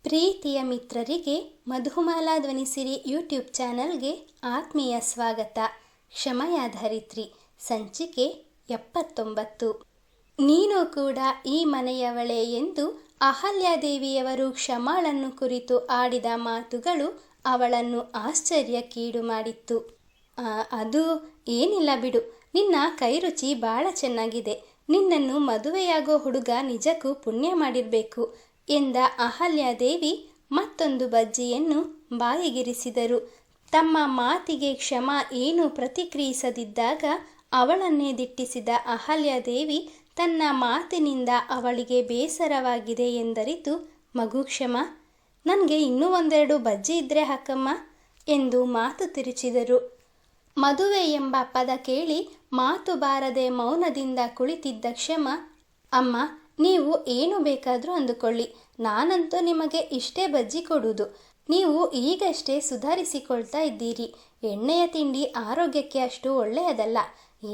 ಪ್ರೀತಿಯ ಮಿತ್ರರಿಗೆ ಮಧುಮಾಲಾ ಧ್ವನಿಸಿರಿ ಯೂಟ್ಯೂಬ್ ಚಾನಲ್ಗೆ ಆತ್ಮೀಯ ಸ್ವಾಗತ. ಕ್ಷಮಯಾಧರಿತ್ರಿ ಸಂಚಿಕೆ 79. ನೀನು ಕೂಡ ಈ ಮನೆಯವಳೇ ಎಂದು ಅಹಲ್ಯಾದೇವಿಯವರು ಕ್ಷಮಾಳನ್ನು ಕುರಿತು ಆಡಿದ ಮಾತುಗಳು ಅವಳನ್ನು ಆಶ್ಚರ್ಯಕ್ಕೀಡು ಮಾಡಿತ್ತು. ಅದು ಏನಿಲ್ಲ ಬಿಡು, ನಿನ್ನ ಕೈರುಚಿ ಭಾಳ ಚೆನ್ನಾಗಿದೆ, ನಿನ್ನನ್ನು ಮದುವೆಯಾಗೋ ಹುಡುಗ ನಿಜಕ್ಕೂ ಪುಣ್ಯ ಮಾಡಿರಬೇಕು ಎಂದ ಅಹಲ್ಯಾದೇವಿ ಮತ್ತೊಂದು ಬಜ್ಜಿಯನ್ನು ಬಾಯಿಗಿರಿಸಿದರು. ತಮ್ಮ ಮಾತಿಗೆ ಕ್ಷಮ ಏನೂ ಪ್ರತಿಕ್ರಿಯಿಸದಿದ್ದಾಗ ಅವಳನ್ನೇ ದಿಟ್ಟಿಸಿದ ಅಹಲ್ಯಾದೇವಿ ತನ್ನ ಮಾತಿನಿಂದ ಅವಳಿಗೆ ಬೇಸರವಾಗಿದೆ ಎಂದರಿತು, ಮಗು ಕ್ಷಮ, ನನಗೆ ಇನ್ನೂ ಒಂದೆರಡು ಬಜ್ಜಿ ಇದ್ರೆ ಹಾಕಮ್ಮ ಎಂದು ಮಾತು ತಿರುಚಿದರು. ಮದುವೆ ಎಂಬ ಪದ ಕೇಳಿ ಮಾತು ಬಾರದೆ ಮೌನದಿಂದ ಕುಳಿತಿದ್ದ ಕ್ಷಮ, ಅಮ್ಮ, ನೀವು ಏನು ಬೇಕಾದರೂ ಅಂದುಕೊಳ್ಳಿ, ನಾನಂತೂ ನಿಮಗೆ ಇಷ್ಟೇ ಬಜ್ಜಿ ಕೊಡುವುದು. ನೀವು ಈಗಷ್ಟೇ ಸುಧಾರಿಸಿಕೊಳ್ತಾ ಇದ್ದೀರಿ, ಎಣ್ಣೆಯ ತಿಂಡಿ ಆರೋಗ್ಯಕ್ಕೆ ಅಷ್ಟು ಒಳ್ಳೆಯದಲ್ಲ,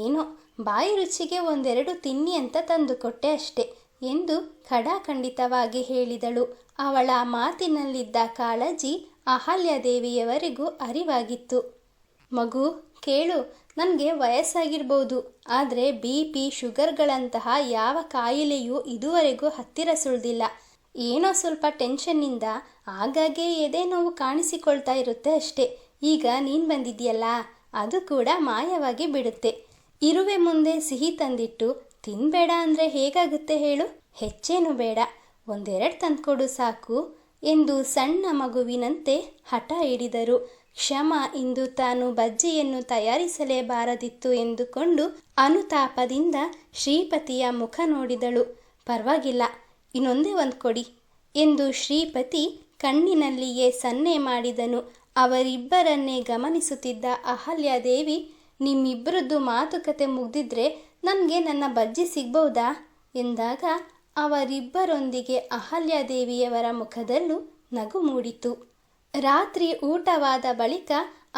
ಏನೋ ಬಾಯಿ ರುಚಿಗೆ ಒಂದೆರಡು ತಿನ್ನಿ ಅಂತ ತಂದುಕೊಟ್ಟೆ ಅಷ್ಟೆ ಎಂದು ಖಡಾಖಂಡಿತವಾಗಿ ಹೇಳಿದಳು. ಅವಳ ಮಾತಿನಲ್ಲಿದ್ದ ಕಾಳಜಿ ಅಹಲ್ಯಾದೇವಿಯವರಿಗೂ ಅರಿವಾಗಿತ್ತು. ಮಗು ಕೇಳು, ನನಗೆ ವಯಸ್ಸಾಗಿರ್ಬೋದು, ಆದರೆ BP, ಶುಗರ್ಗಳಂತಹ ಯಾವ ಕಾಯಿಲೆಯೂ ಇದುವರೆಗೂ ಹತ್ತಿರ ಸುಳಿದಿಲ್ಲ. ಏನೋ ಸ್ವಲ್ಪ ಟೆನ್ಷನ್ನಿಂದ ಆಗಾಗ್ಗೆ ಎದೆ ನೋವು ಕಾಣಿಸಿಕೊಳ್ತಾ ಇರುತ್ತೆ ಅಷ್ಟೇ. ಈಗ ನೀನು ಬಂದಿದೆಯಲ್ಲ, ಅದು ಕೂಡ ಮಾಯವಾಗಿ ಬಿಡುತ್ತೆ. ಇರುವೆ ಮುಂದೆ ಸಿಹಿ ತಂದಿಟ್ಟು ತಿನ್ನಬೇಡ ಅಂದರೆ ಹೇಗಾಗುತ್ತೆ ಹೇಳು? ಹೆಚ್ಚೇನು ಬೇಡ, ಒಂದೆರಡು ತಂದುಕೊಡು ಸಾಕು ಎಂದು ಸಣ್ಣ ಮಗುವಿನಂತೆ ಹಠ ಹಿಡಿದರು. ಕ್ಷಮ ಇಂದು ತಾನು ಬಜ್ಜಿಯನ್ನು ತಯಾರಿಸಲೇಬಾರದಿತ್ತು ಎಂದುಕೊಂಡು ಅನುತಾಪದಿಂದ ಶ್ರೀಪತಿಯ ಮುಖ ನೋಡಿದಳು. ಪರವಾಗಿಲ್ಲ, ಇನ್ನೊಂದೇ ಒಂದು ಕೊಡಿ ಎಂದು ಶ್ರೀಪತಿ ಕಣ್ಣಿನಲ್ಲಿಯೇ ಸನ್ನೆ ಮಾಡಿದನು. ಅವರಿಬ್ಬರನ್ನೇ ಗಮನಿಸುತ್ತಿದ್ದ ಅಹಲ್ಯಾದೇವಿ, ನಿಮ್ಮಿಬ್ಬರದ್ದು ಮಾತುಕತೆ ಮುಗ್ದಿದ್ರೆ ನನಗೆ ನನ್ನ ಬಜ್ಜಿ ಸಿಗ್ಬಹುದಾ ಎಂದಾಗ ಅವರಿಬ್ಬರೊಂದಿಗೆ ಅಹಲ್ಯಾದೇವಿಯವರ ಮುಖದಲ್ಲೂ ನಗು ಮೂಡಿತು. ರಾತ್ರಿ ಊಟವಾದ ಬಳಿಕ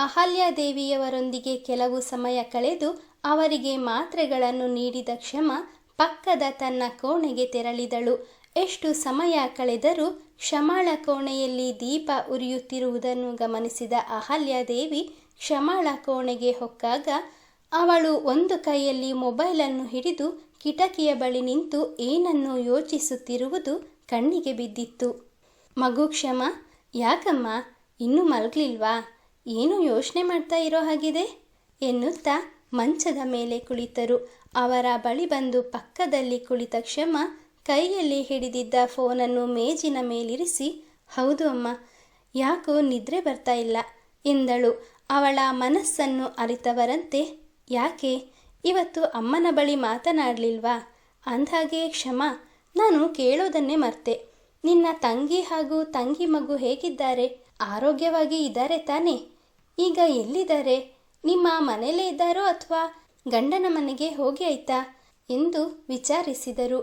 ಅಹಲ್ಯಾದೇವಿಯವರೊಂದಿಗೆ ಕೆಲವು ಸಮಯ ಕಳೆದು ಅವರಿಗೆ ಮಾತ್ರೆಗಳನ್ನು ನೀಡಿದ ಕ್ಷಮ ಪಕ್ಕದ ತನ್ನ ಕೋಣೆಗೆ ತೆರಳಿದಳು. ಎಷ್ಟು ಸಮಯ ಕಳೆದರೂ ಕ್ಷಮಾಳ ಕೋಣೆಯಲ್ಲಿ ದೀಪ ಉರಿಯುತ್ತಿರುವುದನ್ನು ಗಮನಿಸಿದ ಅಹಲ್ಯಾದೇವಿ ಕ್ಷಮಾಳ ಕೋಣೆಗೆ ಹೊಕ್ಕಾಗ ಅವಳು ಒಂದು ಕೈಯಲ್ಲಿ ಮೊಬೈಲನ್ನು ಹಿಡಿದು ಕಿಟಕಿಯ ಬಳಿ ನಿಂತು ಏನನ್ನೋ ಯೋಚಿಸುತ್ತಿರುವುದು ಕಣ್ಣಿಗೆ ಬಿದ್ದಿತ್ತು. ಮಗು ಕ್ಷಮ, ಯಾಕಮ್ಮ ಇನ್ನೂ ಮಲಗಲಿಲ್ವಾ? ಏನು ಯೋಚನೆ ಮಾಡ್ತಾ ಇರೋ ಹಾಗಿದೆ ಎನ್ನುತ್ತಾ ಮಂಚದ ಮೇಲೆ ಕುಳಿತರು. ಅವರ ಬಳಿ ಬಂದು ಪಕ್ಕದಲ್ಲಿ ಕುಳಿತ ಕ್ಷಮ ಕೈಯಲ್ಲಿ ಹಿಡಿದಿದ್ದ ಫೋನನ್ನು ಮೇಜಿನ ಮೇಲಿರಿಸಿ, ಹೌದು ಅಮ್ಮ, ಯಾಕೋ ನಿದ್ರೆ ಬರ್ತಾ ಇಲ್ಲ ಎಂದಳು. ಅವಳ ಮನಸ್ಸನ್ನು ಅರಿತವರಂತೆ, ಯಾಕೆ ಇವತ್ತು ಅಮ್ಮನ ಬಳಿ ಮಾತನಾಡಲಿಲ್ವಾ? ಅಂದ್ಹಾಗೆ ಕ್ಷಮ, ನಾನು ಕೇಳೋದನ್ನೇ ಮರ್ತೆ, ನಿನ್ನ ತಂಗಿ ಹಾಗೂ ತಂಗಿ ಮಗು ಹೇಗಿದ್ದಾರೆ? ಆರೋಗ್ಯವಾಗಿ ಇದ್ದಾರೆ ತಾನೇ? ಈಗ ಎಲ್ಲಿದ್ದಾರೆ? ನಿಮ್ಮ ಮನೆಯಲ್ಲೇ ಇದ್ದಾರೋ ಅಥವಾ ಗಂಡನ ಮನೆಗೆ ಹೋಗಿ ಆಯ್ತಾ ಎಂದು ವಿಚಾರಿಸಿದರು.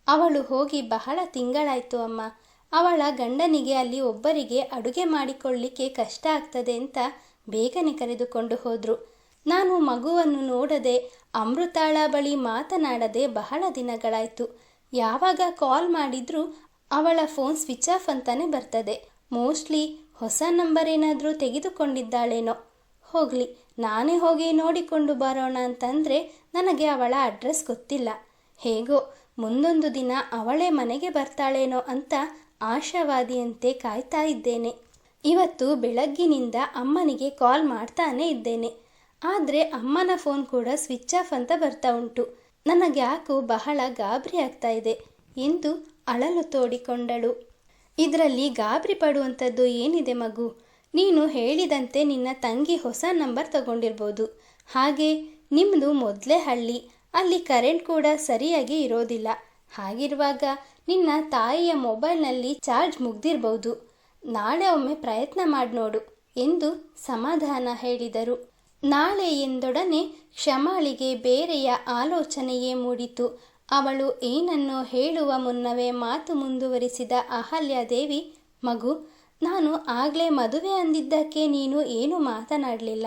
ಅವಳು ಹೋಗಿ ಬಹಳ ತಿಂಗಳಾಯಿತು ಅಮ್ಮ. ಅವಳ ಗಂಡನಿಗೆ ಅಲ್ಲಿ ಒಬ್ಬರಿಗೆ ಅಡುಗೆ ಮಾಡಿಕೊಳ್ಳಿಕ್ಕೆ ಕಷ್ಟ ಆಗ್ತದೆ ಅಂತ ಬೇಗನೆ ಕರೆದುಕೊಂಡು ಹೋದರು. ನಾನು ಮಗುವನ್ನು ನೋಡದೆ ಅಮೃತಾಳ ಬಳಿ ಮಾತನಾಡದೆ ಬಹಳ ದಿನಗಳಾಯಿತು. ಯಾವಾಗ ಕಾಲ್ ಮಾಡಿದರೂ ಅವಳ ಫೋನ್ ಸ್ವಿಚ್ ಆಫ್ ಅಂತಾನೆ ಬರ್ತದೆ. ಮೋಸ್ಟ್ಲಿ ಹೊಸ ನಂಬರ್ ಏನಾದರೂ ತೆಗೆದುಕೊಂಡಿದ್ದಾಳೇನೋ. ಹೋಗಲಿ, ನಾನೇ ಹೋಗಿ ನೋಡಿಕೊಂಡು ಬರೋಣ ಅಂತಂದರೆ ನನಗೆ ಅವಳ ಅಡ್ರೆಸ್ ಗೊತ್ತಿಲ್ಲ. ಹೇಗೋ ಮುಂದೊಂದು ದಿನ ಅವಳೇ ಮನೆಗೆ ಬರ್ತಾಳೇನೋ ಅಂತ ಆಶಾವಾದಿಯಂತೆ ಕಾಯ್ತಾ ಇದ್ದೇನೆ. ಇವತ್ತು ಬೆಳಗ್ಗಿನಿಂದ ಅಮ್ಮನಿಗೆ ಕಾಲ್ ಮಾಡ್ತಾನೇ ಇದ್ದೇನೆ, ಆದರೆ ಅಮ್ಮನ ಫೋನ್ ಕೂಡ ಸ್ವಿಚ್ ಆಫ್ ಅಂತ ಬರ್ತಾ ಉಂಟು. ನನಗೆ ಯಾಕೋ ಬಹಳ ಗಾಬರಿ ಆಗ್ತಾ ಇದೆ ಎಂದು ಅಳಲು ತೋಡಿಕೊಂಡಳು. ಇದರಲ್ಲಿ ಗಾಬರಿ ಪಡುವಂಥದ್ದು ಏನಿದೆ ಮಗು? ನೀನು ಹೇಳಿದಂತೆ ನಿನ್ನ ತಂಗಿ ಹೊಸ ನಂಬರ್ ತಗೊಂಡಿರ್ಬೋದು. ಹಾಗೆ ನಿಮ್ಮದು ಮೊದಲೇ ಹಳ್ಳಿ, ಅಲ್ಲಿ ಕರೆಂಟ್ ಕೂಡ ಸರಿಯಾಗಿ ಇರೋದಿಲ್ಲ. ಹಾಗಿರುವಾಗ ನಿನ್ನ ತಾಯಿಯ ಮೊಬೈಲ್ನಲ್ಲಿ ಚಾರ್ಜ್ ಮುಗ್ದಿರ್ಬೋದು. ನಾಳೆ ಒಮ್ಮೆ ಪ್ರಯತ್ನ ಮಾಡಿ ನೋಡು ಎಂದು ಸಮಾಧಾನ ಹೇಳಿದರು. ನಾಳೆ ಎಂದೊಡನೆ ಕ್ಷಮಾಳಿಗೆ ಬೇರೆಯ ಆಲೋಚನೆಯೇ ಮೂಡಿತು. ಅವಳು ಏನನ್ನೋ ಹೇಳುವ ಮುನ್ನವೇ ಮಾತು ಮುಂದುವರಿಸಿದ ಅಹಲ್ಯಾದೇವಿ, ಮಗು, ನಾನು ಆಗಲೇ ಮದುವೆ ಅಂದಿದ್ದಕ್ಕೆ ನೀನು ಏನೂ ಮಾತನಾಡಲಿಲ್ಲ.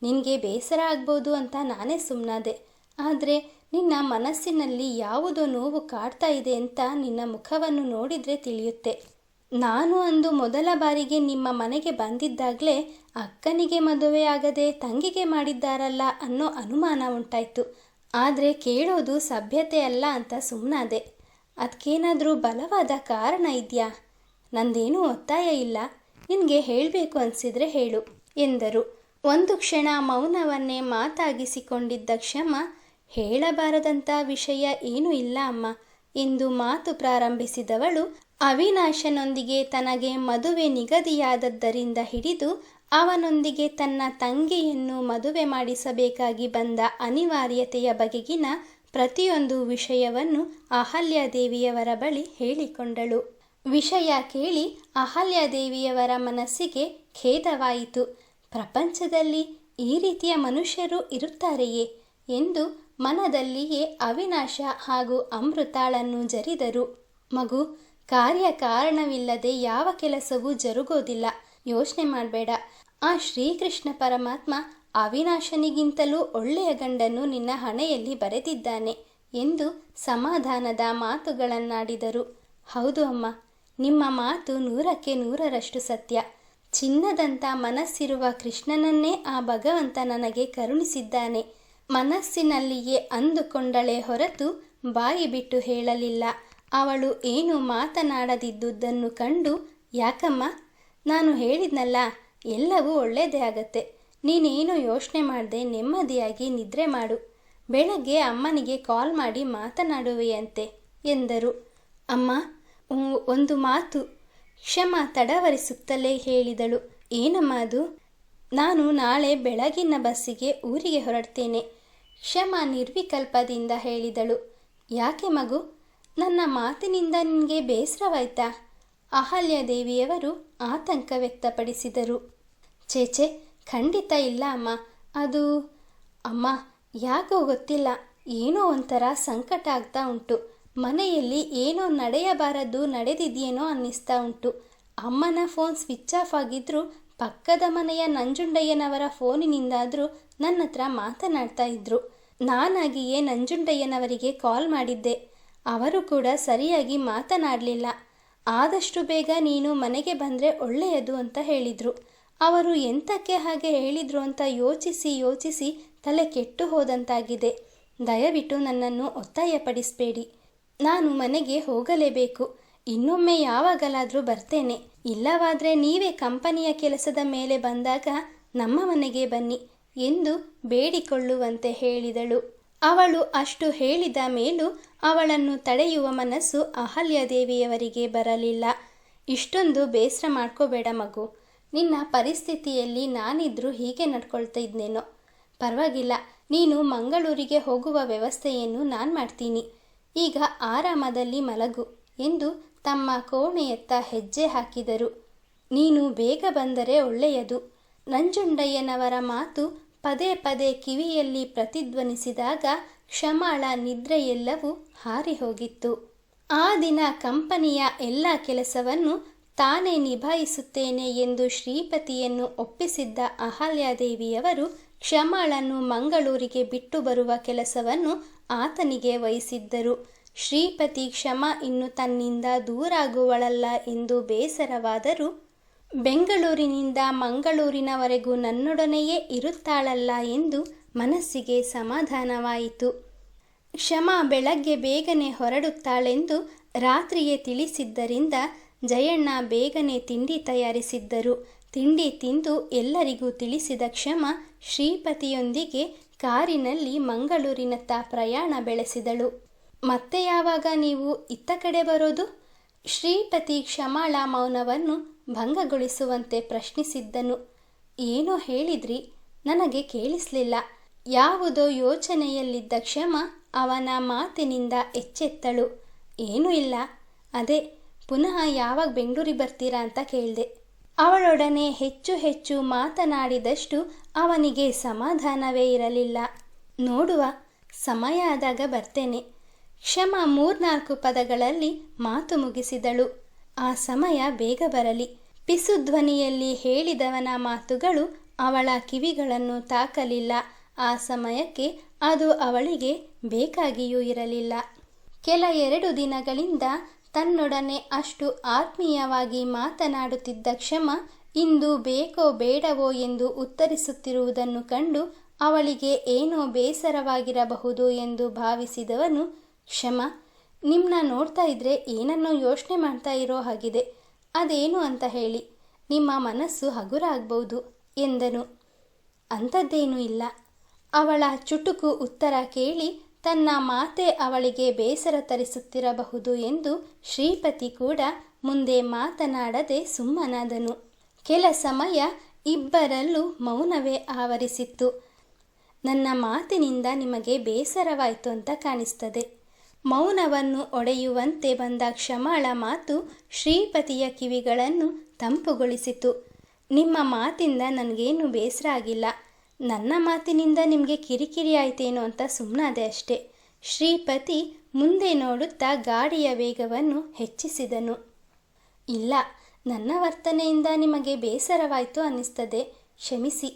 ನಿನಗೆ ಬೇಸರ ಆಗ್ಬೋದು ಅಂತ ನಾನೇ ಸುಮ್ಮನಾದೆ. ಆದರೆ ನಿನ್ನ ಮನಸ್ಸಿನಲ್ಲಿ ಯಾವುದೋ ನೋವು ಕಾಡ್ತಾ ಇದೆ ಅಂತ ನಿನ್ನ ಮುಖವನ್ನು ನೋಡಿದರೆ ತಿಳಿಯುತ್ತೆ. ನಾನು ಅಂದು ಮೊದಲ ಬಾರಿಗೆ ನಿಮ್ಮ ಮನೆಗೆ ಬಂದಿದ್ದಾಗಲೇ ಅಕ್ಕನಿಗೆ ಮದುವೆ ಆಗದೆ ತಂಗಿಗೆ ಮಾಡಿದ್ದಾರಲ್ಲ ಅನ್ನೋ ಅನುಮಾನ ಉಂಟಾಯಿತು. ಆದರೆ ಕೇಳೋದು ಸಭ್ಯತೆ ಅಲ್ಲ ಅಂತ ಸುಮ್ಮನಾದೆ. ಅದಕ್ಕೇನಾದರೂ ಬಲವಾದ ಕಾರಣ ಇದೆಯಾ? ನಂದೇನೂ ಒತ್ತಾಯ ಇಲ್ಲ, ನಿನಗೆ ಹೇಳಬೇಕು ಅನಿಸಿದರೆ ಹೇಳು ಎಂದರು. ಒಂದು ಕ್ಷಣ ಮೌನವನ್ನೇ ಮಾತಾಗಿಸಿಕೊಂಡಿದ್ದ ಕ್ಷಮ, ಹೇಳಬಾರದಂಥ ವಿಷಯ ಏನೂ ಇಲ್ಲ ಅಮ್ಮ ಎಂದು ಮಾತು ಪ್ರಾರಂಭಿಸಿದವಳು, ಅವಿನಾಶನೊಂದಿಗೆ ತನಗೆ ಮದುವೆ ನಿಗದಿಯಾದದ್ದರಿಂದ ಹಿಡಿದು ಅವನೊಂದಿಗೆ ತನ್ನ ತಂಗಿಯನ್ನು ಮದುವೆ ಮಾಡಿಸಬೇಕಾಗಿ ಬಂದ ಅನಿವಾರ್ಯತೆಯ ಬಗೆಗಿನ ಪ್ರತಿಯೊಂದು ವಿಷಯವನ್ನು ಅಹಲ್ಯಾದೇವಿಯವರ ಬಳಿ ಹೇಳಿಕೊಂಡಳು. ವಿಷಯ ಕೇಳಿ ಅಹಲ್ಯಾದೇವಿಯವರ ಮನಸ್ಸಿಗೆ ಖೇದವಾಯಿತು. ಪ್ರಪಂಚದಲ್ಲಿ ಈ ರೀತಿಯ ಮನುಷ್ಯರು ಇರುತ್ತಾರೆಯೇ ಎಂದು ಮನದಲ್ಲಿಯೇ ಅವಿನಾಶ ಹಾಗೂ ಅಮೃತಾಳನ್ನು ಜರಿದರು. ಮಗು, ಕಾರ್ಯಕಾರಣವಿಲ್ಲದೆ ಯಾವ ಕೆಲಸವೂ ಜರುಗೋದಿಲ್ಲ, ಯೋಚನೆ ಮಾಡಬೇಡ. ಆ ಶ್ರೀಕೃಷ್ಣ ಪರಮಾತ್ಮ ಅವಿನಾಶನಿಗಿಂತಲೂ ಒಳ್ಳೆಯ ಗಂಡನ್ನು ನಿನ್ನ ಹಣೆಯಲ್ಲಿ ಬರೆದಿದ್ದಾನೆ ಎಂದು ಸಮಾಧಾನದ ಮಾತುಗಳನ್ನಾಡಿದರು. ಹೌದು ಅಮ್ಮ, ನಿಮ್ಮ ಮಾತು 100ಕ್ಕೆ 100ರಷ್ಟು ಸತ್ಯ. ಚಿನ್ನದಂಥ ಮನಸ್ಸಿರುವ ಕೃಷ್ಣನನ್ನೇ ಆ ಭಗವಂತ ನನಗೆ ಕರುಣಿಸಿದ್ದಾನೆ. ಮನಸ್ಸಿನಲ್ಲಿಯೇ ಅಂದುಕೊಂಡಳೆ ಹೊರತು ಬಾಯಿ ಬಿಟ್ಟು ಹೇಳಲಿಲ್ಲ. ಅವಳು ಏನು ಮಾತನಾಡದಿದ್ದುದನ್ನು ಕಂಡು, ಯಾಕಮ್ಮ, ನಾನು ಹೇಳಿದ್ನಲ್ಲ, ಎಲ್ಲವೂ ಒಳ್ಳೆಯದೇ ಆಗತ್ತೆ. ನೀನೇನು ಯೋಚನೆ ಮಾಡದೆ ನೆಮ್ಮದಿಯಾಗಿ ನಿದ್ರೆ ಮಾಡು. ಬೆಳಗ್ಗೆ ಅಮ್ಮನಿಗೆ ಕಾಲ್ ಮಾಡಿ ಮಾತನಾಡುವೆಯಂತೆ ಎಂದರು. ಅಮ್ಮ, ಒಂದು ಮಾತು, ಕ್ಷಮ ತಡವರಿಸುತ್ತಲೇ ಹೇಳಿದಳು. ಏನಮ್ಮ ಅದು? ನಾನು ನಾಳೆ ಬೆಳಗಿನ ಬಸ್ಸಿಗೆ ಊರಿಗೆ ಹೊರಡ್ತೇನೆ. ಕ್ಷಮ ನಿರ್ವಿಕಲ್ಪದಿಂದ ಹೇಳಿದಳು. ಯಾಕೆ ಮಗು, ನನ್ನ ಮಾತಿನಿಂದ ನಿನಗೆ ಬೇಸರವಾಯ್ತಾ? ಅಹಲ್ಯಾದೇವಿಯವರು ಆತಂಕ ವ್ಯಕ್ತಪಡಿಸಿದರು. ಚೇಚೆ, ಖಂಡಿತ ಇಲ್ಲ ಅಮ್ಮ. ಅದು ಅಮ್ಮ, ಯಾಕೋ ಗೊತ್ತಿಲ್ಲ, ಏನೋ ಒಂಥರ ಸಂಕಟ ಆಗ್ತಾ ಉಂಟು. ಮನೆಯಲ್ಲಿ ಏನೋ ನಡೆಯಬಾರದು ನಡೆದಿದೆಯೇನೋ ಅನ್ನಿಸ್ತಾ ಉಂಟು. ಅಮ್ಮನ ಫೋನ್ ಸ್ವಿಚ್ ಆಫ್ ಆಗಿದ್ರೂ ಪಕ್ಕದ ಮನೆಯ ನಂಜುಂಡಯ್ಯನವರ ಫೋನಿನಿಂದಾದರೂ ನನ್ನ ಹತ್ರ ಮಾತನಾಡ್ತಾ ಇದ್ರು. ನಾನಾಗಿಯೇ ನಂಜುಂಡಯ್ಯನವರಿಗೆ ಕಾಲ್ ಮಾಡಿದ್ದೆ. ಅವರು ಕೂಡ ಸರಿಯಾಗಿ ಮಾತನಾಡಲಿಲ್ಲ. ಆದಷ್ಟು ಬೇಗ ನೀನು ಮನೆಗೆ ಬಂದರೆ ಒಳ್ಳೆಯದು ಅಂತ ಹೇಳಿದರು. ಅವರು ಎಂತಕ್ಕೆ ಹಾಗೆ ಹೇಳಿದರು ಅಂತ ಯೋಚಿಸಿ ತಲೆ ಕೆಟ್ಟು ಹೋದಂತಾಗಿದೆ. ದಯವಿಟ್ಟು ನನ್ನನ್ನು ಒತ್ತಾಯಪಡಿಸಬೇಡಿ. ನಾನು ಮನೆಗೆ ಹೋಗಲೇಬೇಕು. ಇನ್ನೊಮ್ಮೆ ಯಾವಾಗಲಾದರೂ ಬರ್ತೇನೆ. ಇಲ್ಲವಾದರೆ ನೀವೇ ಕಂಪನಿಯ ಕೆಲಸದ ಮೇಲೆ ಬಂದಾಗ ನಮ್ಮ ಮನೆಗೆ ಬನ್ನಿ ಎಂದು ಬೇಡಿಕೊಳ್ಳುವಂತೆ ಹೇಳಿದಳು. ಅವಳು ಅಷ್ಟು ಹೇಳಿದ ಮೇಲೂ ಅವಳನ್ನು ತಡೆಯುವ ಮನಸ್ಸು ಅಹಲ್ಯಾದೇವಿಯವರಿಗೆ ಬರಲಿಲ್ಲ. ಇಷ್ಟೊಂದು ಬೇಸರ ಮಾಡ್ಕೋಬೇಡ ಮಗು. ನಿನ್ನ ಪರಿಸ್ಥಿತಿಯಲ್ಲಿ ನಾನಿದ್ರೂ ಹೀಗೆ ನಡ್ಕೊಳ್ತಾ ಇದ್ನೇನೋ. ಪರವಾಗಿಲ್ಲ, ನೀನು ಮಂಗಳೂರಿಗೆ ಹೋಗುವ ವ್ಯವಸ್ಥೆಯನ್ನು ನಾನು ಮಾಡ್ತೀನಿ. ಈಗ ಆರಾಮದಲ್ಲಿ ಮಲಗು ಎಂದು ತಮ್ಮ ಕೋಣೆಯತ್ತ ಹೆಜ್ಜೆ ಹಾಕಿದರು. ನೀನು ಬೇಗ ಬಂದರೆ ಒಳ್ಳೆಯದು. ನಂಜುಂಡಯ್ಯನವರ ಮಾತು ಪದೇ ಪದೇ ಕಿವಿಯಲ್ಲಿ ಪ್ರತಿಧ್ವನಿಸಿದಾಗ ಕ್ಷಮಾಳ ನಿದ್ರೆಯೆಲ್ಲವೂ ಹಾರಿಹೋಗಿತ್ತು. ಆ ದಿನ ಕಂಪನಿಯ ಎಲ್ಲ ಕೆಲಸವನ್ನು ತಾನೇ ನಿಭಾಯಿಸುತ್ತೇನೆ ಎಂದು ಶ್ರೀಪತಿಯನ್ನು ಒಪ್ಪಿಸಿದ್ದ ಅಹಲ್ಯಾದೇವಿಯವರು ಕ್ಷಮಾಳನ್ನು ಮಂಗಳೂರಿಗೆ ಬಿಟ್ಟು ಬರುವ ಕೆಲಸವನ್ನು ಆತನಿಗೆ ವಹಿಸಿದ್ದರು. ಶ್ರೀಪತಿ ಕ್ಷಮ ಇನ್ನು ತನ್ನಿಂದ ದೂರಾಗುವಳಲ್ಲ ಎಂದು ಬೇಸರವಾದರೂ, ಬೆಂಗಳೂರಿನಿಂದ ಮಂಗಳೂರಿನವರೆಗೂ ನನ್ನೊಡನೆಯೇ ಇರುತ್ತಾಳಲ್ಲ ಎಂದು ಮನಸ್ಸಿಗೆ ಸಮಾಧಾನವಾಯಿತು. ಕ್ಷಮ ಬೆಳಗ್ಗೆ ಬೇಗನೆ ಹೊರಡುತ್ತಾಳೆಂದು ರಾತ್ರಿಯೇ ತಿಳಿಸಿದ್ದರಿಂದ ಜಯಣ್ಣ ಬೇಗನೆ ತಿಂಡಿ ತಯಾರಿಸಿದ್ದರು. ತಿಂಡಿ ತಿಂದು ಎಲ್ಲರಿಗೂ ತಿಳಿಸಿದ ಕ್ಷಮ ಶ್ರೀಪತಿಯೊಂದಿಗೆ ಕಾರಿನಲ್ಲಿ ಮಂಗಳೂರಿನತ್ತ ಪ್ರಯಾಣ ಬೆಳೆಸಿದಳು. ಮತ್ತೆ ಯಾವಾಗ ನೀವು ಇತ್ತ ಕಡೆ ಬರೋದು? ಶ್ರೀಪತಿ ಕ್ಷಮಾಳ ಮೌನವನ್ನು ಭಂಗಗೊಳಿಸುವಂತೆ ಪ್ರಶ್ನಿಸಿದ್ದನು. ಏನೋ ಹೇಳಿದ್ರಿ, ನನಗೆ ಕೇಳಿಸ್ಲಿಲ್ಲ. ಯಾವುದೋ ಯೋಚನೆಯಲ್ಲಿದ್ದ ಕ್ಷಮ ಅವನ ಮಾತಿನಿಂದ ಎಚ್ಚೆತ್ತಳು. ಏನೂ ಇಲ್ಲ, ಅದೇ ಪುನಃ ಯಾವಾಗ ಬೆಂಗಳೂರಿಗೆ ಬರ್ತೀರಾ ಅಂತ ಕೇಳಿದೆ. ಅವಳೊಡನೆ ಹೆಚ್ಚು ಹೆಚ್ಚು ಮಾತನಾಡಿದಷ್ಟು ಅವನಿಗೆ ಸಮಾಧಾನವೇ ಇರಲಿಲ್ಲ. ನೋಡುವ, ಸಮಯ ಆದಾಗ ಬರ್ತೇನೆ. ಕ್ಷಮ 3-4 ಪದಗಳಲ್ಲಿ ಮಾತು ಮುಗಿಸಿದಳು. ಆ ಸಮಯ ಬೇಗ ಬರಲಿ. ಪಿಸುಧ್ವನಿಯಲ್ಲಿ ಹೇಳಿದವನ ಮಾತುಗಳು ಅವಳ ಕಿವಿಗಳನ್ನು ತಾಕಲಿಲ್ಲ. ಆ ಸಮಯಕ್ಕೆ ಅದು ಅವಳಿಗೆ ಬೇಕಾಗಿಯೂ ಇರಲಿಲ್ಲ. ಕೆಲ 2 ದಿನಗಳಿಂದ ತನ್ನೊಡನೆ ಅಷ್ಟು ಆತ್ಮೀಯವಾಗಿ ಮಾತನಾಡುತ್ತಿದ್ದ ಕ್ಷಮ ಇಂದು ಬೇಕೋ ಬೇಡವೋ ಎಂದು ಉತ್ತರಿಸುತ್ತಿರುವುದನ್ನು ಕಂಡು ಅವಳಿಗೆ ಏನೋ ಬೇಸರವಾಗಿರಬಹುದು ಎಂದು ಭಾವಿಸಿದವನು, ಕ್ಷಮ, ನಿಮ್ಮನ್ನ ನೋಡ್ತಾ ಇದ್ರೆ ಏನನ್ನೋ ಯೋಚನೆ ಮಾಡ್ತಾ ಇರೋ ಹಾಗಿದೆ, ಅದೇನು ಅಂತ ಹೇಳಿ, ನಿಮ್ಮ ಮನಸ್ಸು ಹಗುರ ಆಗ್ಬೋದು ಎಂದನು. ಅಂಥದ್ದೇನೂ ಇಲ್ಲ. ಅವಳ ಚುಟುಕು ಉತ್ತರ ಕೇಳಿ ತನ್ನ ಮಾತೆ ಅವಳಿಗೆ ಬೇಸರ ತರಿಸುತ್ತಿರಬಹುದು ಎಂದು ಶ್ರೀಪತಿ ಕೂಡ ಮುಂದೆ ಮಾತನಾಡದೆ ಸುಮ್ಮನಾದನು. ಕೆಲ ಸಮಯ ಇಬ್ಬರಲ್ಲೂ ಮೌನವೇ ಆವರಿಸಿತ್ತು. ನನ್ನ ಮಾತಿನಿಂದ ನಿಮಗೆ ಬೇಸರವಾಯಿತು ಅಂತ ಕಾಣಿಸ್ತದೆ. ಮೌನವನ್ನು ಒಡೆಯುವಂತೆ ಬಂದ ಕ್ಷಮಾಳ ಮಾತು ಶ್ರೀಪತಿಯ ಕಿವಿಗಳನ್ನು ತಂಪುಗೊಳಿಸಿತು. ನಿಮ್ಮ ಮಾತಿಂದ ನನಗೇನು ಬೇಸರ ಆಗಿಲ್ಲ, ನನ್ನ ಮಾತಿನಿಂದ ನಿಮಗೆ ಕಿರಿಕಿರಿ ಆಯ್ತೇನೋ ಅಂತ ಸುಮ್ಮನಾದೆ ಅಷ್ಟೆ. ಶ್ರೀಪತಿ ಮುಂದೆ ನೋಡುತ್ತಾ ಗಾಡಿಯ ವೇಗವನ್ನು ಹೆಚ್ಚಿಸಿದನು. ಇಲ್ಲ, ನನ್ನ ವರ್ತನೆಯಿಂದ ನಿಮಗೆ ಬೇಸರವಾಯಿತು ಅನ್ನಿಸ್ತದೆ, ಕ್ಷಮಿಸಿ.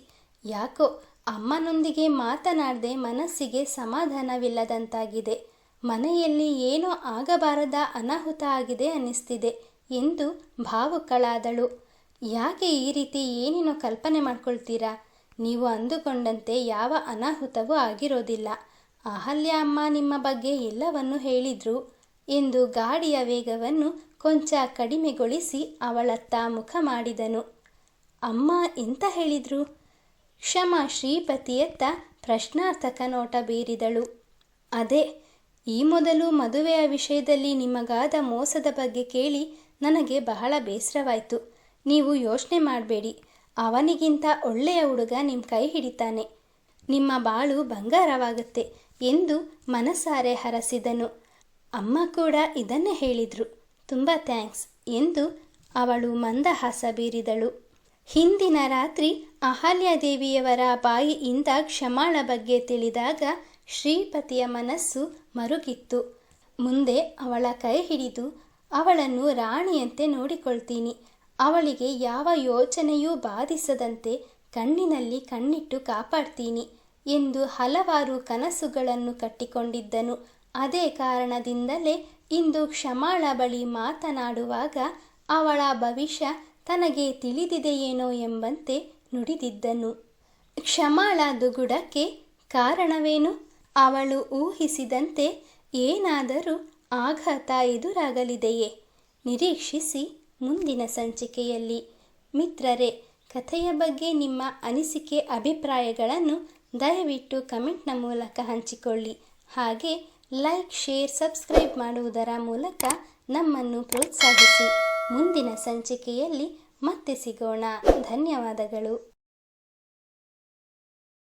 ಯಾಕೋ ಅಮ್ಮನೊಂದಿಗೆ ಮಾತನಾಡದೆ ಮನಸ್ಸಿಗೆ ಸಮಾಧಾನವಿಲ್ಲದಂತಾಗಿದೆ. ಮನೆಯಲ್ಲಿ ಏನೋ ಆಗಬಾರದ ಅನಾಹುತ ಆಗಿದೆ ಅನ್ನಿಸ್ತಿದೆ ಎಂದು ಭಾವುಕಳಾದಳು. ಯಾಕೆ ಈ ರೀತಿ ಏನೇನೋ ಕಲ್ಪನೆ ಮಾಡ್ಕೊಳ್ತೀರಾ? ನೀವು ಅಂದುಕೊಂಡಂತೆ ಯಾವ ಅನಾಹುತವೂ ಆಗಿರೋದಿಲ್ಲ. ಅಹಲ್ಯ ಅಮ್ಮ ನಿಮ್ಮ ಬಗ್ಗೆ ಎಲ್ಲವನ್ನೂ ಹೇಳಿದ್ರು ಎಂದು ಗಾಡಿಯ ವೇಗವನ್ನು ಕೊಂಚ ಕಡಿಮೆಗೊಳಿಸಿ ಅವಳತ್ತ ಮುಖ ಮಾಡಿದನು. ಅಮ್ಮ ಎಂತ ಹೇಳಿದ್ರು? ಕ್ಷಮ ಶ್ರೀಪತಿಯತ್ತ ಪ್ರಶ್ನಾರ್ಥಕ ನೋಟ ಬೀರಿದಳು. ಅದೇ, ಈ ಮೊದಲು ಮದುವೆಯ ವಿಷಯದಲ್ಲಿ ನಿಮಗಾದ ಮೋಸದ ಬಗ್ಗೆ ಕೇಳಿ ನನಗೆ ಬಹಳ ಬೇಸರವಾಯಿತು. ನೀವು ಯೋಚನೆ ಮಾಡಬೇಡಿ, ಅವನಿಗಿಂತ ಒಳ್ಳೆಯ ಹುಡುಗ ನಿಮ್ಮ ಕೈ ಹಿಡಿತಾನೆ, ನಿಮ್ಮ ಬಾಳು ಬಂಗಾರವಾಗುತ್ತೆ ಎಂದು ಮನಸಾರೆ ಹರಸಿದನು. ಅಮ್ಮ ಕೂಡ ಇದನ್ನೇ ಹೇಳಿದರು, ತುಂಬ ಥ್ಯಾಂಕ್ಸ್ ಎಂದು ಅವಳು ಮಂದಹಾಸ ಬೀರಿದಳು. ಹಿಂದಿನ ರಾತ್ರಿ ಅಹಲ್ಯಾದೇವಿಯವರ ಬಾಯಿಯಿಂದ ಕ್ಷಮಾಳ ಬಗ್ಗೆ ತಿಳಿದಾಗ ಶ್ರೀಪತಿಯ ಮನಸ್ಸು ಮರುಗಿತ್ತು. ಮುಂದೆ ಅವಳ ಕೈ ಹಿಡಿದು ಅವಳನ್ನು ರಾಣಿಯಂತೆ ನೋಡಿಕೊಳ್ತೀನಿ, ಅವಳಿಗೆ ಯಾವ ಯೋಚನೆಯೂ ಬಾಧಿಸದಂತೆ ಕಣ್ಣಿನಲ್ಲಿ ಕಣ್ಣಿಟ್ಟು ಕಾಪಾಡ್ತೀನಿ ಎಂದು ಹಲವಾರು ಕನಸುಗಳನ್ನು ಕಟ್ಟಿಕೊಂಡಿದ್ದನು. ಅದೇ ಕಾರಣದಿಂದಲೇ ಇಂದು ಕ್ಷಮಾಳ ಬಳಿ ಮಾತನಾಡುವಾಗ ಅವಳ ಭವಿಷ್ಯ ತನಗೆ ತಿಳಿದಿದೆಯೇನೋ ಎಂಬಂತೆ ನುಡಿದಿದ್ದನು. ಕ್ಷಮಾಳ ದುಗುಡಕ್ಕೆ ಕಾರಣವೇನು? ಅವಳು ಊಹಿಸಿದಂತೆ ಏನಾದರೂ ಆಘಾತ ಎದುರಾಗಲಿದೆಯೇ? ನಿರೀಕ್ಷಿಸಿ ಮುಂದಿನ ಸಂಚಿಕೆಯಲ್ಲಿ. ಮಿತ್ರರೇ, ಕಥೆಯ ಬಗ್ಗೆ ನಿಮ್ಮ ಅನಿಸಿಕೆ ಅಭಿಪ್ರಾಯಗಳನ್ನು ದಯವಿಟ್ಟು ಕಮೆಂಟ್ನ ಮೂಲಕ ಹಂಚಿಕೊಳ್ಳಿ. ಹಾಗೆ ಲೈಕ್, ಶೇರ್, ಸಬ್ಸ್ಕ್ರೈಬ್ ಮಾಡುವುದರ ಮೂಲಕ ನಮ್ಮನ್ನು ಪ್ರೋತ್ಸಾಹಿಸಿ. ಮುಂದಿನ ಸಂಚಿಕೆಯಲ್ಲಿ ಮತ್ತೆ ಸಿಗೋಣ. ಧನ್ಯವಾದಗಳು.